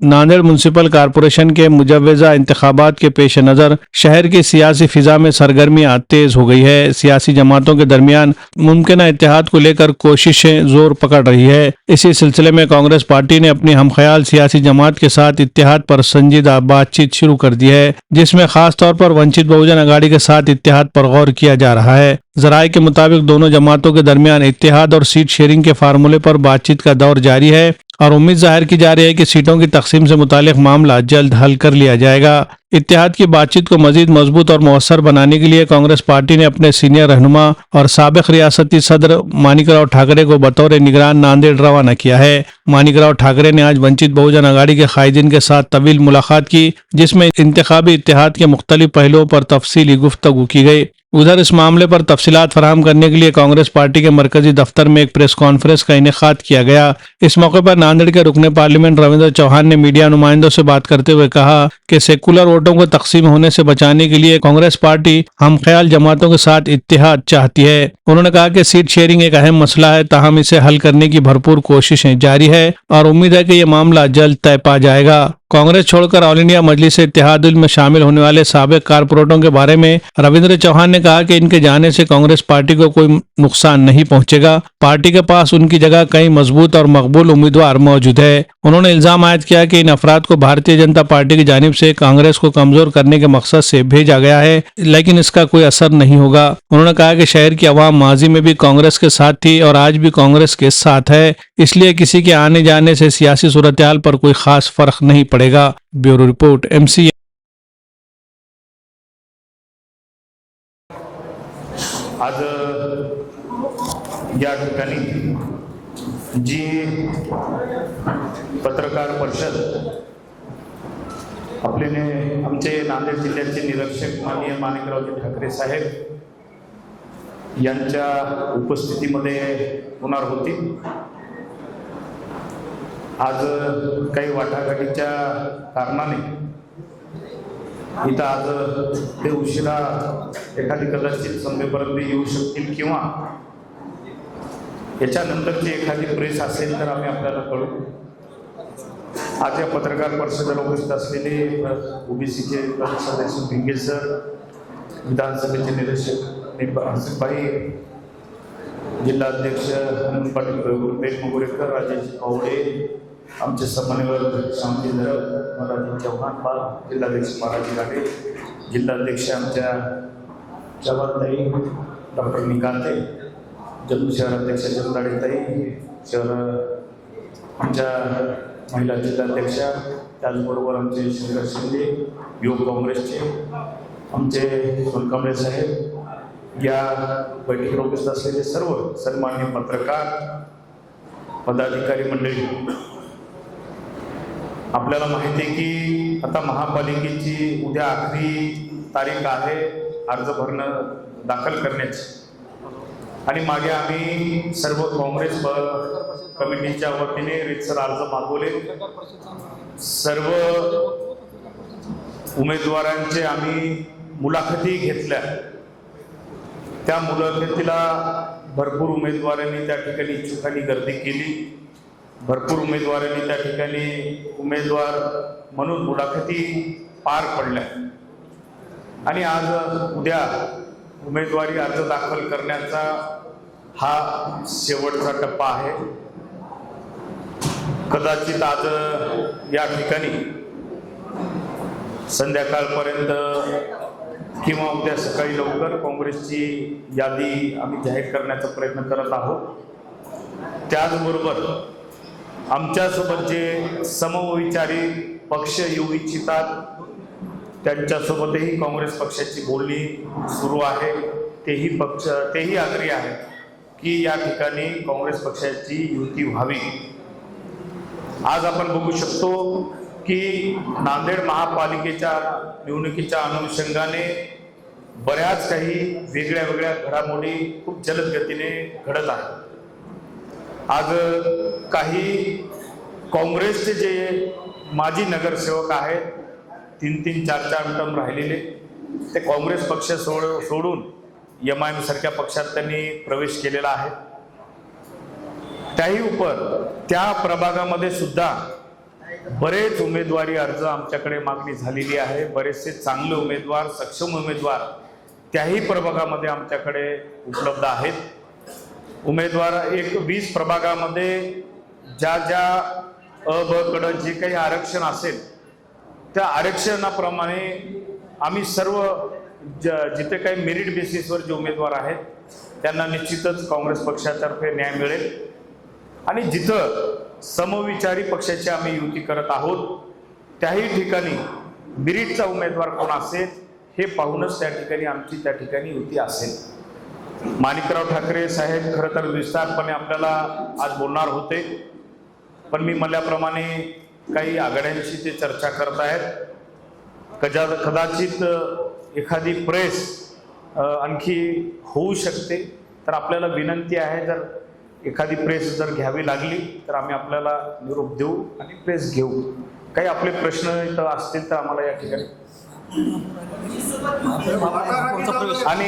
Nanded municipal corporation के मुजव्वजा इंतखाबात के पेश नज़र शहर की सियासी फिजा में सरगर्मियां तेज हो गई है। सियासी जमातों के दरमियान मुमकिन इत्तेहाद को लेकर कोशिशें जोर पकड़ रही है। इसी सिलसिले में कांग्रेस पार्टी ने अपनी हमख्याल सियासी जमात के साथ इत्तेहाद पर संजीदा बातचीत शुरू कर दी है, जिसमें खास तौर पर वंचित बहुजन अघाड़ी के साथ इत्तेहाद पर गौर किया जा रहा है। जराये के मुताबिक दोनों जमातों के दरमियान इत्तेहाद और सीट शेयरिंग के फार्मूले पर बातचीत का दौर जारी है और उम्मीद जाहिर की जा रही है कि सीटों की तकसीम से मुतालिक मामला जल्द हल कर लिया जाएगा। इत्तेहाद की बातचीत को मजीद मजबूत और मौसर बनाने के लिए कांग्रेस पार्टी ने अपने सीनियर रहनुमा और साबिक रियासती सदर मानिकराव ठाकरे को बतौर निगरान नांदेड़ रवाना किया है। मानिकराव ठाकरे ने आज वंचित बहुजन अघाड़ी के कायदीन के साथ तवील मुलाकात की, जिसमें इंतखाबी इत्तेहाद के मुख्तलिफ पहलुओं पर तफसीली गुफ्तगू की गई। उधर इस मामले पर तफसीलात फराहम करने के लिए कांग्रेस पार्टी के मरकजी दफ्तर में एक प्रेस कॉन्फ्रेंस का इनेकाद किया गया। इस मौके पर नांदेड़ के रुकने पार्लियामेंट रविंद्र चौहान ने मीडिया नुमाइंदों से बात करते हुए कहा कि सेकुलर वोटों को तकसीम होने से बचाने के लिए कांग्रेस पार्टी हमख्याल जमातों के साथ इत्तेहाद चाहती है। उन्होंने कहा कि सीट शेयरिंग एक अहम मसला है, ताहम इसे हल करने की भरपूर कोशिशें जारी है और उम्मीद है कि ये मामला जल्द तय पा जाएगा। कांग्रेस छोड़कर ऑल इंडिया मजलिस इत्तेहादुल में शामिल होने वाले साबिक कारपोरेटरों के बारे में रविंद्र चौहान ने कहा कि इनके जाने से कांग्रेस पार्टी को कोई नुकसान नहीं पहुंचेगा। पार्टी के पास उनकी जगह कई मजबूत और मकबूल उम्मीदवार मौजूद है। उन्होंने इल्जाम आयद किया कि इन अफराद को भारतीय जनता पार्टी की जानिब से कांग्रेस को कमजोर करने के मकसद से भेजा गया है, लेकिन इसका कोई असर नहीं होगा। उन्होंने कहा कि शहर की आवाम माजी में भी कांग्रेस के साथ थी और आज भी कांग्रेस के साथ है, इसलिए किसी के आने जाने से सियासी सूरत-ए-हाल पर कोई खास फर्क नहीं पड़ेगा। Bureau report MC। आज या ठिकाणी जी पत्रकार परिषद आमचे नांदेड जिल्ह्याचे निरीक्षक माननीय माणिकरावजी ठाकरे साहेब यांच्या उपस्थितीमध्ये होणार होती। आज काही वाटाघाटीच्या कारणाने इथं आज ते उशिरा एखादी कदाचित संपेपर्यंत येऊ शकतील किंवा याच्यानंतरची एखादी प्रेस असेल तर आम्ही आपल्याला कळू। आज या पत्रकार परिषदेला उपस्थित असलेले ओबीसीचे सदस्य भिंगे सर, विधानसभेचे निरीक्षक हसनभाई, जिल्हाध्यक्ष हनुमान पाटील रुपेश मुगुरेकर, राजेश कवडे, आमचे समन्वयक शांती धरम, राजेश चव्हाण, जिल्हाध्यक्ष महाराज गाडे, जिल्हाध्यक्ष आमच्या जवानताई डॉक्टर निकांते, जम्मू शहराध्यक्ष जगदाळेताई, शहर आमच्या महिला जिल्हाध्यक्षा, त्याचबरोबर आमचे शंकर शिंदे युवक काँग्रेसचे, आमचे सोनकांबळे साहेब, या बैठकीला उपस्थित असलेले सर्व सन्माननीय पत्रकार पदाधिकारी मंडळी, आपल्याला माहिती आहे की आता महापालिकेची उद्या आखरी तारीख आहे अर्ज भरणं दाखल करण्याची आणि मागे आम्ही सर्व काँग्रेस कमिटीच्या वतीने रितसर अर्ज मागवले। सर्व उमेदवारांचे आम्ही मुलाखती घेतल्या। त्या मुलाखतीला भरपूर उमेदवारांनी त्या ठिकाणी इच्छुकांनी गर्दी केली। भरपूर उमेदवारांनी त्या ठिकाणी उमेदवार म्हणून मुलाखती पार पडल्या आणि आज उद्या उमेदवारी अर्ज दाखल करण्याचा हा शेवटचा टप्पा आहे। कदाचित आज या ठिकाणी संध्याकाळपर्यंत किंवा उद्या सकाळी लवकर काँग्रेसची यादी आम्ही जाहीर करण्याचा प्रयत्न करत आहोत। त्याचबरोबर आमच्यासोबत जे समविचारी पक्ष येऊ इच्छितात त्यांच्यासोबतही काँग्रेस पक्षाची बोलणी सुरू आहे। तेही आग्रही आहे की या ठिकाणी काँग्रेस पक्षाची युती व्हावी। आज आपण बघू शकतो की नांदेड महापालिकेच्या निवडणुकीच्या अनुषंगाने बऱ्याच काही वेगळ्या वेगळ्या घडामोडी खूप जलद गतीने घडत आहेत। आज काही काँग्रेसचे जे माजी नगरसेवक आहेत 3-3, 4-4 टर्म राहिलेले, ते काँग्रेस पक्ष सोडून MIM सारख्या पक्षात त्यांनी प्रवेश केलेला आहे। त्याही उपर त्या प्रभागामध्ये सुद्धा बरेच उमेदवारी अर्ज आमच्याकडे मागणी झालेली आहे. बरेचसे चांगले उमेदवार, सक्षम उमेदवार त्याही प्रभागामध्ये आमच्याकडे उपलब्ध आहेत. उमेदवार 20 प्रभागामध्ये ज्या ज्या अ ब कडं जे काही आरक्षण असेल त्या आरक्षणाप्रमाणे आम्ही सर्व जिथे काही मेरिट बेसिसवर जे उमेदवार आहेत त्यांना निश्चितच काँग्रेस पक्षातर्फे न्याय मिळेल. आणि जिथं समविचारी पक्षाची आम्ही युती करत आहोत त्याही ठिकाणी मेरिटचा उमेदवार कोण असेल हे पाहूनच त्या ठिकाणी आमची त्या ठिकाणी युती असेल. माणिकराव ठाकरे साहेब खरं तर विस्तारपणे आपल्याला आज बोलणार होते, पण मी म्हणल्याप्रमाणे काही आघाड्यांशी ते चर्चा करत आहेत. कदाचित एखादी प्रेस आणखी होऊ शकते, तर आपल्याला विनंती आहे जर एखादी प्रेस जर घ्यावी लागली तर आम्ही आपल्याला निरोप देऊ आणि प्रेस घेऊ. काही आपले प्रश्न इथं असतील तर आम्हाला या ठिकाणी आणि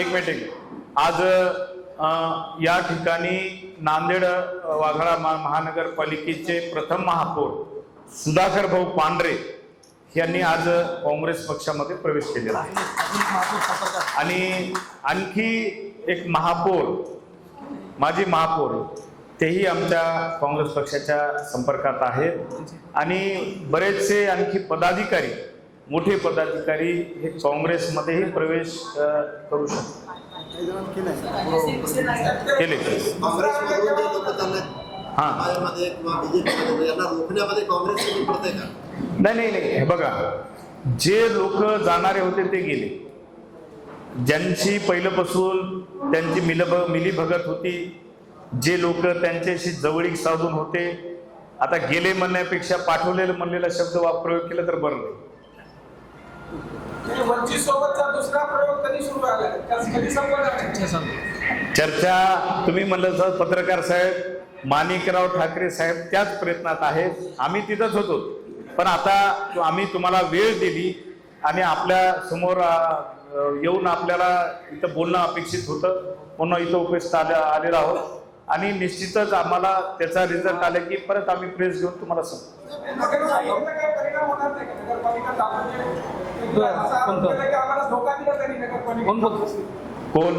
एक मिनिट आज या ठिकाणी नांदेड वाघाळा महानगरपालिकेचे प्रथम महापौर सुधाकर भाऊ पांढरे यांनी आज काँग्रेस पक्षामध्ये प्रवेश केलेला आहे. आणि आणखी एक महापौर, माजी महापौर, तेही आमच्या काँग्रेस पक्षाच्या संपर्कात आहेत. आणि बरेचसे आणखी पदाधिकारी, मोठे पदाधिकारी हे काँग्रेसमध्येही प्रवेश करू शकतात. केले नाही, हे बघा, जे लोक जाणारे होते ते गेले. ज्यांची पहिल्यापासून त्यांची मिलीभगत होती, जे लोक त्यांच्याशी जवळीक साधून होते, आता गेले म्हणण्यापेक्षा पाठवलेलं म्हणलेला शब्द प्रयोग केला तर बरं नाही. चर्चा तुम्ही म्हणलं तर पत्रकार साहेब, माणिकराव ठाकरे साहेब त्याच प्रयत्नात आहेत. आम्ही तिथंच होतो, पण आता आम्ही तुम्हाला वेळ दिली आणि आपल्या समोर येऊन आपल्याला इथं बोलणं अपेक्षित होतं, पुन्हा इथं उपस्थित आलेलो आहोत. आणि निश्चितच आम्हाला त्याचा रिझल्ट आला की परत आम्ही प्रेस घेऊन तुम्हाला सांगू. कोण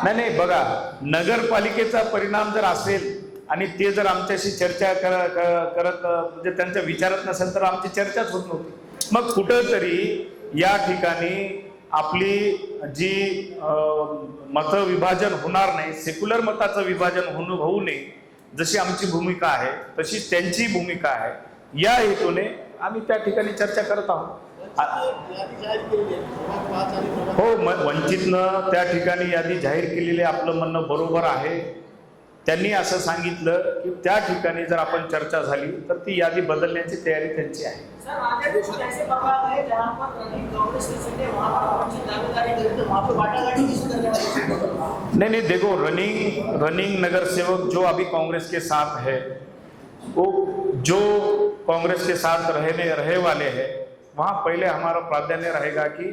नाही बघा, नगरपालिकेचा परिणाम जर असेल आणि ते जर आमच्याशी चर्चा करत म्हणजे त्यांच्या विचारत नसेल तर आमची चर्चाच होत नव्हती. मग कुठंतरी या ठिकाणी आपली जी मत विभाजन होणार नाही, सेक्युलर मताचं विभाजन होऊ नये, जशी आमची भूमिका आहे तशीच त्यांची भूमिका आहे, या हेतूने आम्ही त्या ठिकाणी चर्चा करत आहोत. हो, वंचितनं त्या ठिकाणी यादी जाहीर केलेली, आपलं म्हणणं बरोबर आहे. त्यांनी असं सांगितलं की त्या ठिकाणी जर आपण चर्चा झाली तर ती यादी बदलण्याची तयारी त्यांची आहे. नहीं, देखो, रनिंग नगर सेवक जो अभी कांग्रेस के साथ है, वो जो कांग्रेस के साथ रहे वाले हैं, वहाँ पहले हमारा प्राधान्य रहेगा कि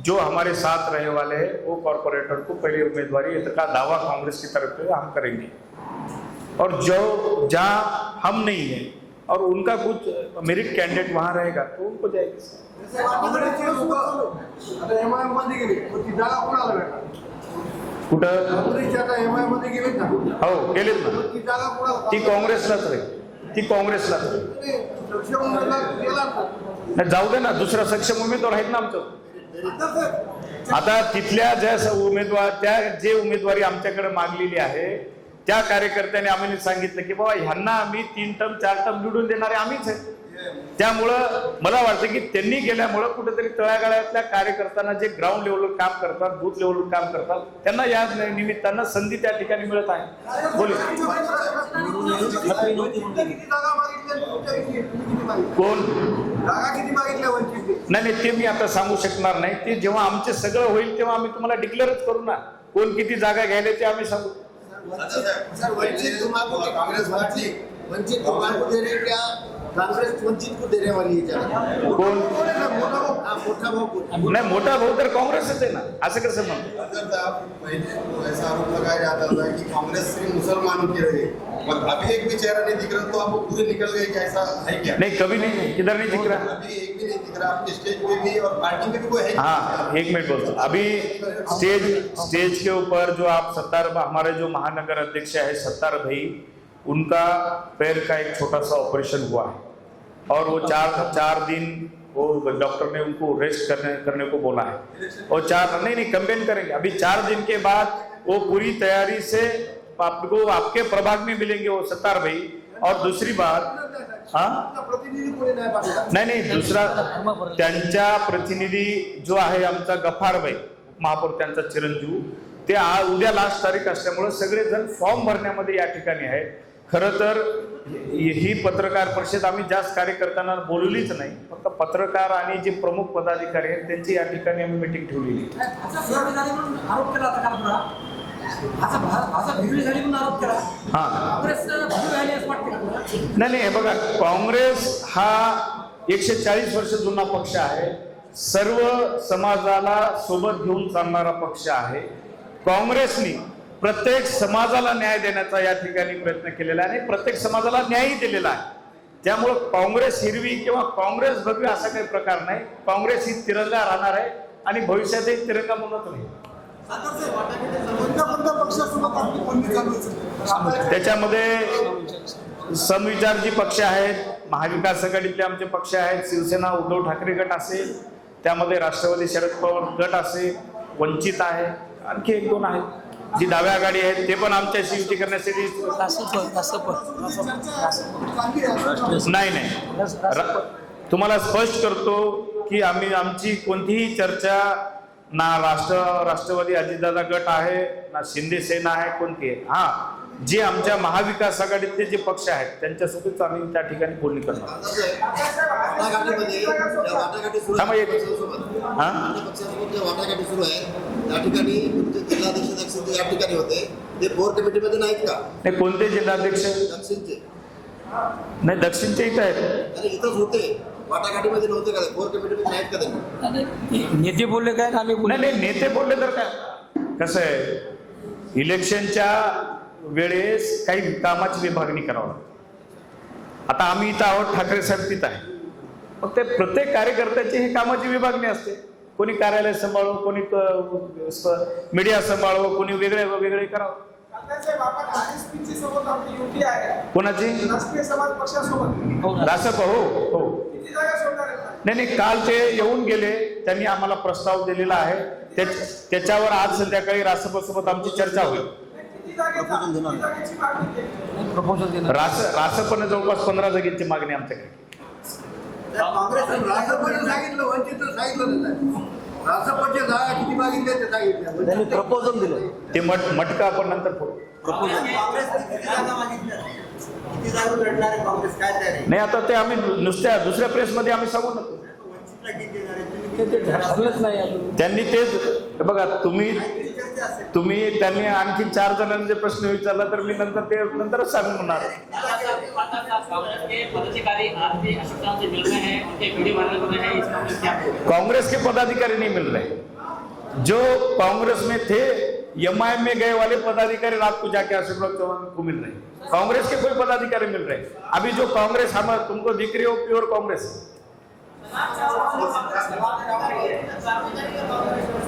जो हमारे साथ रहने वाले हैं वो कॉर्पोरेटर को पहले उम्मीदवारी का दावा कांग्रेस की तरफ से हम करेंगे, और जो जहाँ हम नहीं है और उनका कुछ मेरिट कैंडिडेट वहाँ रहेगा तो उनको जाएगी. कुठं हो केलेत ना, ती काँग्रेसलाच राहील, ती काँग्रेसलाच राहील. जाऊ दे ना, दुसरा सक्षम उमेदवार आहेत ना आमचं. आता तिथल्या ज्या उमेदवार, त्या जे उमेदवारी आमच्याकडे मागलेली आहे त्या कार्यकर्त्यांनी आम्ही सांगितलं की बाबा ह्यांना आम्ही 3 टर्म 4 टर्म निवडून देणारे आम्हीच आहे. त्यामुळं मला वाटतं की त्यांनी गेल्यामुळं कुठेतरी तळागाळातल्या कार्यकर्त्यांना जे ग्राउंड लेवलवर काम करतात, बूथ लेवलवर काम करतात, त्यांना या निमित्तानं संधी त्या ठिकाणी मिळत आहे. बोल कोण नाही ते मी आता सांगू शकणार नाही. ते जेव्हा आमचे सगळं होईल तेव्हा आम्ही तुम्हाला डिक्लेअरच करू ना, कोण किती जागा घ्यायला ते आम्ही सांगू. वंचित को देने वाली है कौन? नहीं, मोटा भाऊ तर काँग्रेसच आहे ना, असं कसं म्हणतो? ऐसा आरोप लगाया जाता था कि कांग्रेस सिर्फ मुसलमानों की रही, और अभी एक भी चेहरा नहीं दिख रहा, तो आपको पूरे निकल गए क्या, ऐसा है क्या? नहीं, कभी नहीं, किधर नहीं दिख रहा। अभी एक भी नहीं दिख रहा आपके स्टेज पे भी और पार्टी में भी कोई है? हाँ, एक मिनट बोलता हूं। अभी स्टेज के ऊपर जो आप सत्तार, हमारे जो महानगर अध्यक्ष है सत्तार भाई, उनका पैर का एक छोटा सा ऑपरेशन हुआ है और वो चार दिन वो डॉक्टर ने उनको रेस्ट करने को बोला है और नहीं कंपेन करेंगे। अभी 4 दिन के बाद वो पूरी तैयारी से आपको आपके प्रभाग में मिलेंगे वो सत्तार भाई। और दूसरी बात, नाही दुसरा त्यांच्या प्रतिनिधी जो आहे आमचा गफारबाई महापौर, त्यांचा चिरंजीव, ते उद्या लास्ट तारीख असल्यामुळे सगळेजण फॉर्म भरण्यामध्ये या ठिकाणी आहेत। खरं तर ही पत्रकार परिषद आम्ही जास्त कार्यकर्त्यांना बोलवलीच नाही, फक्त पत्रकार आणि जे प्रमुख पदाधिकारी आहेत त्यांची या ठिकाणी आम्ही मीटिंग ठेवलेली। नाही हे बघा, काँग्रेस हा 140 वर्ष जुना पक्ष आहे, सर्व समाजाला सोबत घेऊन चालणारा पक्ष आहे। काँग्रेसने प्रत्येक समाजाला न्याय देण्याचा या ठिकाणी प्रयत्न केलेला आहे आणि प्रत्येक समाजाला न्यायही दिलेला आहे। त्यामुळे काँग्रेस हिरवी किंवा काँग्रेस भगवी असा काही प्रकार नाही। काँग्रेस ही तिरंगा राहणार आहे आणि भविष्यातही तिरंगा म्हणत नाही। त्याच्यामध्ये समविचारजी पक्ष आहेत, महाविकास आघाडीतले आमचे पक्ष आहेत, शिवसेना उद्धव ठाकरे गट असेल, त्यामध्ये राष्ट्रवादी शरद पवार गट असेल, वंचित आहे, आणखी 1-2 आहेत जी डाव्या आघाडी आहेत, ते पण आमच्याशी युती करण्यासाठी नाही तुम्हाला स्पष्ट करतो की आमची कोणतीही चर्चा ना राष्ट्रवादी अजितदादा गट आहे ना शिंदे सेना आहे, कोणती आहे। हा, जे आमच्या महाविकास आघाडीतले जे पक्ष आहेत त्यांच्यासोबत आम्ही त्या ठिकाणी बोलणी करणार। नाही, कोणते जिल्हाध्यक्ष? नाही, दक्षिणचे इथं आहेत, इथंच होते, वाटाघाटीमध्ये नव्हते का? कोर कमिटीमध्ये नाहीत का त्यांनी? नेते बोलले काय? नाही नेते बोलले तर काय, कसं आहे, इलेक्शनच्या वेळेस काही कामाची विभागणी करावं। आता आम्ही इथं आहोत, ठाकरे साहेब तिथं आहे, मग ते प्रत्येक कार्यकर्त्याची ही कामाची विभागणी असते। कोणी कार्यालय सांभाळो, कोणी मीडिया सांभाळो, कोणी वेगळे करावं। कोणाची? रासप? हो। नाही, काल ते येऊन गेले, त्यांनी आम्हाला प्रस्ताव दिलेला आहे, त्याच्यावर आज संध्याकाळी रासप सोबत आमची चर्चा होईल। रासपने जवळपास 15 जागेची मागणी आमच्याकडे। प्रपोजल दिलं ते मटका आपण नंतर नाही, आता ते आम्ही नुसत्या दुसऱ्या प्रेसमध्ये आम्ही सांगू नको। त्यांनी तेच बघा, त्यांनी आणखी 4 जणांचे प्रश्न विचारला तर मी नंतरच सांगून म्हणणार। कांग्रेस के पदाधिकारी नहीं मिल रहे, जो कांग्रेस में थे एमआईएम में गए वाले पदाधिकारी रात को जाके अशोक चौहान को मिल रहे, कांग्रेस के कोई पदाधिकारी मिल रहे। अभी जो कांग्रेस हम तुमको दिख रही हो प्योर कांग्रेस।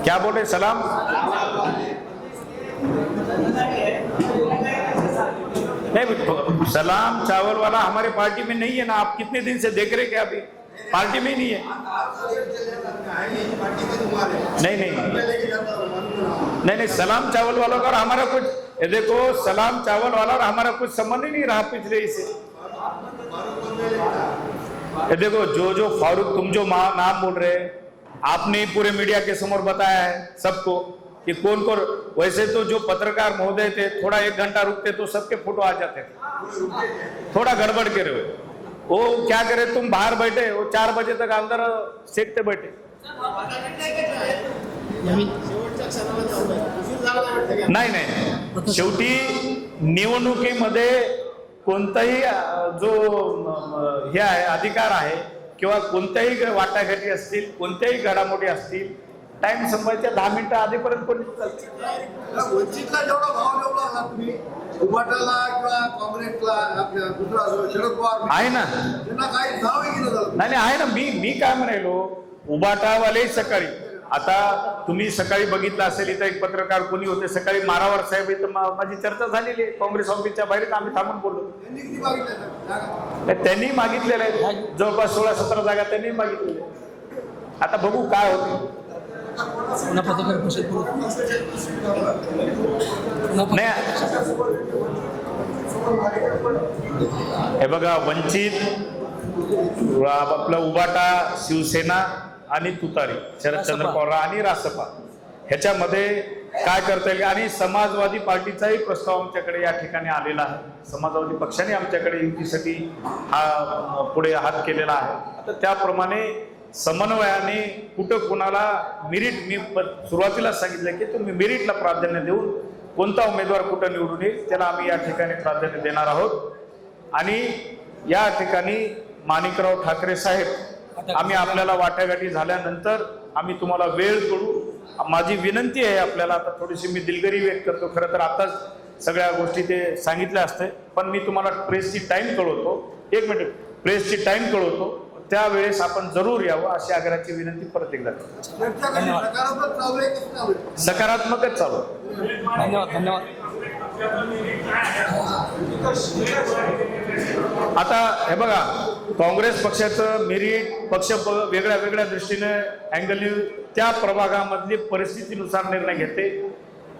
क्या बोल रहे? सलाम नहीं, सलाम चावल वाला हमारे पार्टी में नहीं है ना। आप कितने दिन से देख रहे क्या? अभी पार्टी में ही नहीं है। नहीं, सलाम चावल वालों का और हमारा कुछ, देखो सलाम चावल वाला और हमारा कुछ संबंध ही नहीं रहा पिछले इसे। देखो जो फारूक, तुम जो नाम बोल रहे हैं, आपने पूरे मीडिया के समोर बताया है सबको कि कौन कौन। वैसे तो जो पत्रकार महोदय थे, थोड़ा 1 घंटा रुकते तो सबके फोटो आ जाते थे। थोड़ा गड़बड़ के रहे, वो क्या करे, तुम बाहर बैठे, वो 4 बजे तक अंदर सेकते बैठे। नाही, शेवटी निवडणुकीमध्ये कोणताही जो हे आहे अधिकार आहे किंवा कोणत्याही वाटाघाटी असतील, कोणत्याही घडामोडी असतील, टाइम संपायच्या 10 मिनिटं आधीपर्यंत कोणी चालतं. वंचितला जेवढा भाव ठेवला ना तुम्ही उभाटाला किंवा काँग्रेसला आपल्या दुसरा शरद पवार आहे ना. त्यांना काही नावही केलं झालं नाही आहे ना. मी काय म्हणालो, उबाटावाले सकाळी, आता तुम्ही सकाळी बघितलं असेल, इथं एक पत्रकार कोणी होते सकाळी, मारावर साहेब, इथं माझी चर्चा झालेली आहे काँग्रेस ऑफिसच्या बाहेर, आम्ही थांबून बोललो. त्यांनी किती मागितलं जागा? त्यांनी मागितलेल्या आहेत जवळपास 16-17 जागा त्यांनी मागितलेल्या. आता बघू काय होते. नाही, हे बघा, वंचित, आपला उबाटा, शिवसेना आणि तुतारी, शरदचंद्र पवार आणि रासपा, ह्याच्यामध्ये काय करता येईल. आणि समाजवादी पार्टीचाही प्रस्ताव आमच्याकडे या ठिकाणी आलेला आहे. समाजवादी पक्षाने आमच्याकडे युतीसाठी हा पुढे हात केलेला आहे. आता त्याप्रमाणे समन्वयाने कुठं कोणाला मेरिट, मी सुरुवातीला सांगितलं की तुम्ही मेरिटला प्राधान्य देऊन कोणता उमेदवार कुठं निवडून येईल त्याला आम्ही या ठिकाणी प्राधान्य देणार आहोत. आणि या ठिकाणी माणिकराव ठाकरे साहेब, आम्ही आपल्याला वाटाघाटी झाल्यानंतर आम्ही तुम्हाला वेळ करू. माझी विनंती आहे आपल्याला, आता थोडीशी मी दिलगिरी व्यक्त करतो, खरं तर आताच सगळ्या गोष्टी ते सांगितल्या असते, पण मी तुम्हाला प्रेसची टाइम कळवतो, 1 मिनिट, प्रेसची टाइम कळवतो, त्यावेळेस आपण जरूर यावं अशी आग्रहाची विनंती परत एकदा करतो. सकारात्मक चालू आहे की चालू आहे? सकारात्मकच चालू. धन्यवाद. आता हे बघा, काँग्रेस पक्षाचं मेरिट, पक्ष वेगळ्या वेगळ्या दृष्टीने अँगल त्या प्रभागामधली परिस्थितीनुसार निर्णय घेते.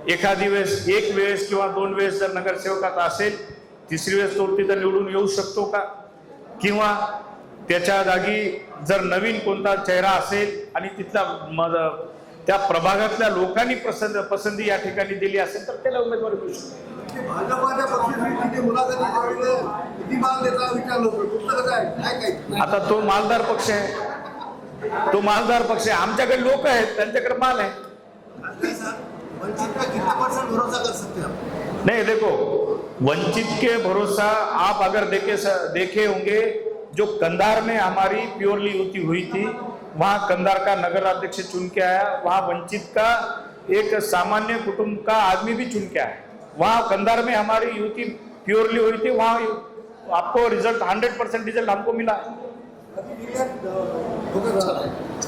एखादी वेळेस, एक वेळेस किंवा 2 वेळेस जर नगरसेवकाचा असेल, तिसरी वेळेस तो तिथं निवडून येऊ शकतो का, किंवा त्याच्या जागी जर नवीन कोणता चेहरा असेल आणि तिथला त्या प्रभागातल्या लोकांनी पसंती या ठिकाणी दिली असेल तर त्याला उमेदवारी मिळू शकते. भाजपाच्या पक्षाने मुलाखती किती माल देता विचारलं होतं, तुमचं कसं आहे? काय आता तो मालदार पक्ष आहे, तो मालदार पक्ष आहे. आमच्याकडे लोक आहेत, त्यांच्याकडे माल आहे. वंचित पे कितना % भरोसा कर सकते हैं आप? नहीं, देखो, वंचित के भरोसा आप अगर देखे होंगे, जो कंधार में हमारी प्योरली युति हुई थी, वहाँ कंधार का नगर अध्यक्ष चुन के आया, वहाँ वंचित का एक सामान्य कुटुंब का आदमी भी चुन के आया. वहाँ कंधार में हमारी युति प्योरली हुई थी, वहाँ आपको रिजल्ट 100% रिजल्ट हमको मिला.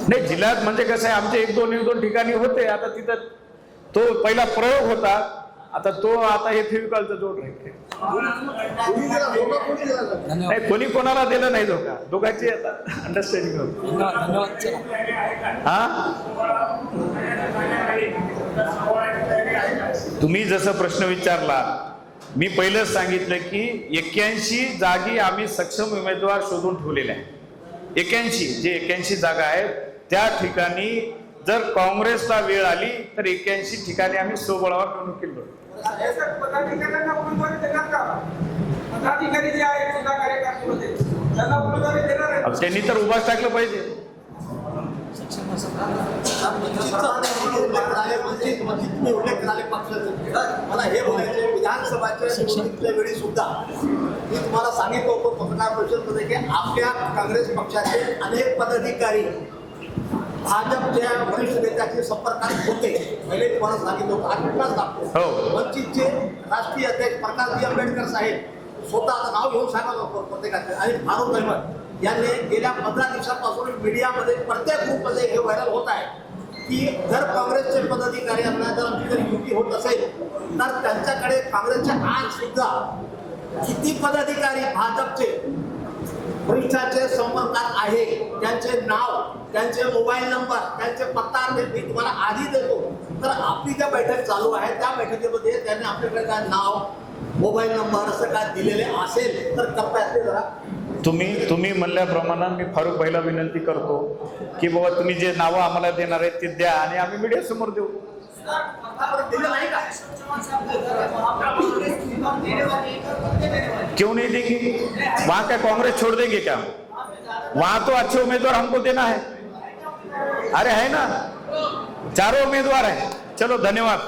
नाही, जिल्ह्यात म्हणजे कसं आहे, आमचे 1-2 ठिकाणी होते. आता तिथं तो पहिला प्रयोग होता, आता हे फेविकॉलचा जोड राहील. नाही, कोणी कोणाला दिलं नाही धोका. दोघांची आता अंडरस्टँडिंग होती. हा, तुम्ही जसं प्रश्न विचारला, मी पहिलंच सांगितलं की 81 जागी आम्ही सक्षम उमेदवार शोधून ठेवलेले आहे. 81 जे 81 जागा आहेत त्या ठिकाणी जर काँग्रेसला वेळ आली तर 81 ठिकाणी आम्ही स्वबळावर निवडणूक केली. त्यांनी तर उभाच टाकलं पाहिजे. मला हे बोलायचे, विधानसभाच्या निवडणुकीच्या वेळी सुद्धा मी तुम्हाला सांगितलं होतं पत्रकार परिषदेमध्ये की आपल्या काँग्रेस पक्षाचे अनेक पदाधिकारी भाजपच्या वरिष्ठ नेत्याचे संपर्कात होते. पहिले तुम्हाला सांगितलं होतं, आज सांगतो. वंचितचे राष्ट्रीय अध्यक्ष प्रकाशजी आंबेडकर साहेब स्वतः आता नाव घेऊन सांगत होतो प्रत्येकाचे, आणि फारुख अहमद यांनी गेल्या 15 दिवसापासून मीडियामध्ये प्रत्येक ग्रुपमध्ये हे व्हायरल होत आहे की जर काँग्रेसचे पदाधिकारी आपल्याला जर आमची जर युती होत असेल तर त्यांच्याकडे काँग्रेसच्या आज सुद्धा किती पदाधिकारी भाजपचे वरिष्ठांचे संपर्कात आहे, त्यांचे नाव, त्यांचे मोबाईल नंबर, त्यांचे पत्ता मी तुम्हाला आधी देतो. तर आपली ज्या बैठक चालू आहे त्या बैठकीमध्ये त्यांनी आपल्याकडे काय नाव, मोबाईल नंबर असं काय दिलेले असेल तर टप्प्यात जरा तुम्ही म्हणल्याप्रमाणे मी फारुख भाईला विनंती करतो की बाबा तुम्ही जे नावं आम्हाला देणार आहेत ते द्या आणि आम्ही मीडिया समोर देऊ. क्यों नहीं देंगे? वहां क्या कांग्रेस छोड़ देंगे क्या? वहां तो अच्छे उम्मीदवार हमको देना है. अरे है ना, 4 उम्मीदवार है. चलो, धन्यवाद.